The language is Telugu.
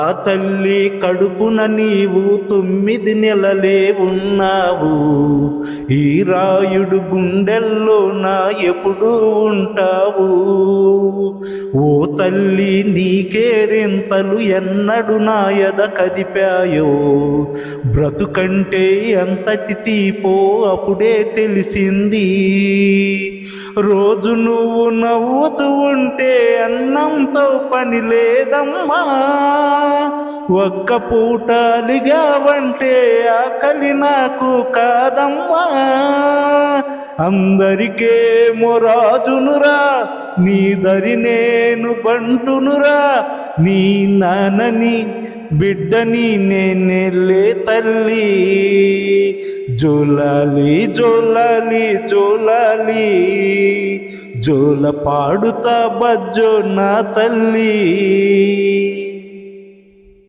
ఆ తల్లి కడుపున నీవు 9 నెలలే ఉన్నావు. ఈ రాయుడు గుండెల్లో నా ఎప్పుడు ఉంటావు. ఓ తల్లి నీకేరింతలు ఎన్నడు నా ఎద కదిపాయో. బ్రతుకంటే ఎంతటి తీపో అప్పుడే తెలిసింది. రోజు నువ్వు నవ్వుతూ ఉంటే అన్నంతో పని లేదమ్మా. ఒక్క పూటలిగావంటే ఆకలి నాకు కాదమ్మా. అందరికేమో రాజునురా, నీ దరి నేను బంటునురా. నీ నాన్నని బిడ్డని నేనేలే తల్లి. జోలాలి జోలాలి జోలాలి, జోల పాడుతా బజ్జో నా తల్లి.